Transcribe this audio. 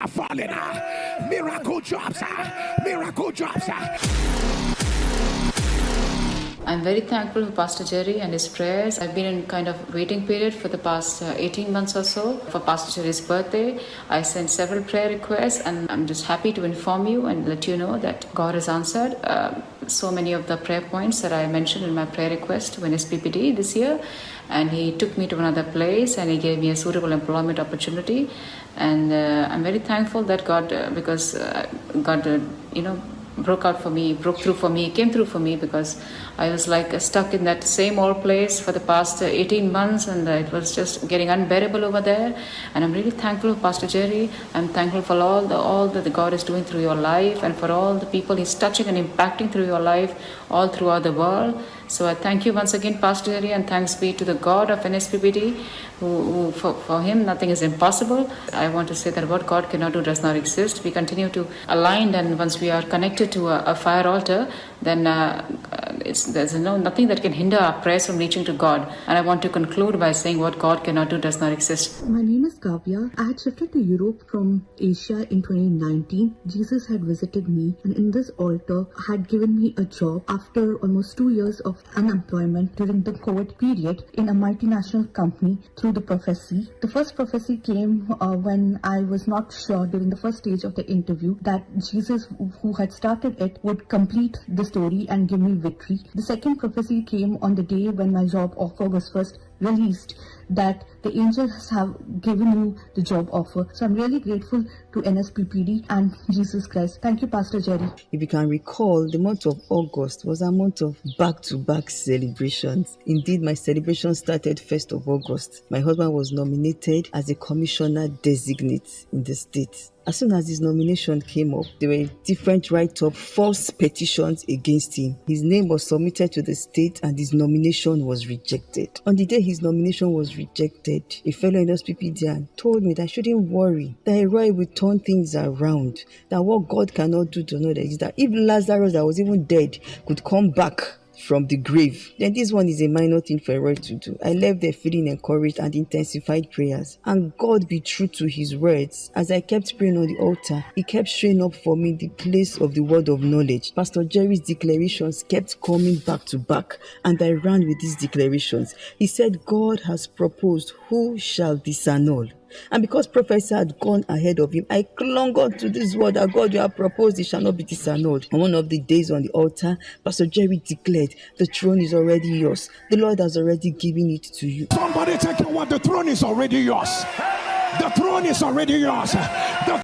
are falling. Miracle jobs. Miracle jobs. I'm very thankful for Pastor Jerry and his prayers. I've been in kind of waiting period for the past 18 months or so. For Pastor Jerry's birthday, I sent several prayer requests, and I'm just happy to inform you and let you know that God has answered so many of the prayer points that I mentioned in my prayer request to NSPPD this year. And he took me to another place and he gave me a suitable employment opportunity. And I'm very thankful that God, because God, broke through for me, came through for me, because I was like stuck in that same old place for the past 18 months, and it was just getting unbearable over there. And I'm really thankful for Pastor Jerry. I'm thankful for all that God is doing through your life, and for all the people He's touching and impacting through your life all throughout the world. So I thank you once again, Pastor Jerry, and thanks be to the God of NSPPD, who for Him nothing is impossible. I want to say that what God cannot do does not exist. We continue to align, and once we are connected to a fire altar, then there's nothing that can hinder our prayers from reaching to God. And I want to conclude by saying what God cannot do does not exist. My name is Kavya. I had shifted to Europe from Asia in 2019. Jesus had visited me, and in this altar had given me a job after almost 2 years of unemployment during the COVID period in a multinational company through the prophecy. The first prophecy came when I was not sure during the first stage of the interview that Jesus, who had started it, would complete the story and give me victory. The second prophecy came on the day when my job offer was first released, that the angels have given you the job offer. So I'm really grateful to NSPPD and Jesus Christ. Thank you, Pastor Jerry. If you can recall, the month of August was a month of back-to-back celebrations. Indeed, my celebration started 1st of August. My husband was nominated as a commissioner designate in the state. As soon as his nomination came up, there were different write-up false petitions against him. His name was submitted to the state and his nomination was rejected. On the day his nomination was rejected, a fellow in NSPPD told me that I shouldn't worry, that Roy will turn things around, that what God cannot do does not exist, that if Lazarus that was even dead could come back from the grave, then this one is a minor thing for Roy to do. I left there feeling encouraged and intensified prayers. And God be true to His words. As I kept praying on the altar, He kept showing up for me the place of the word of knowledge. Pastor Jerry's declarations kept coming back to back, and I ran with these declarations. He said, God has proposed, who shall disannul? And because prophecy had gone ahead of him, I clung on to this word that God, you have proposed, it shall not be disannulled. On one of the days on the altar, Pastor Jerry declared, the throne is already yours. The Lord has already given it to you. Somebody take your word, the throne is already yours. The throne is already yours. The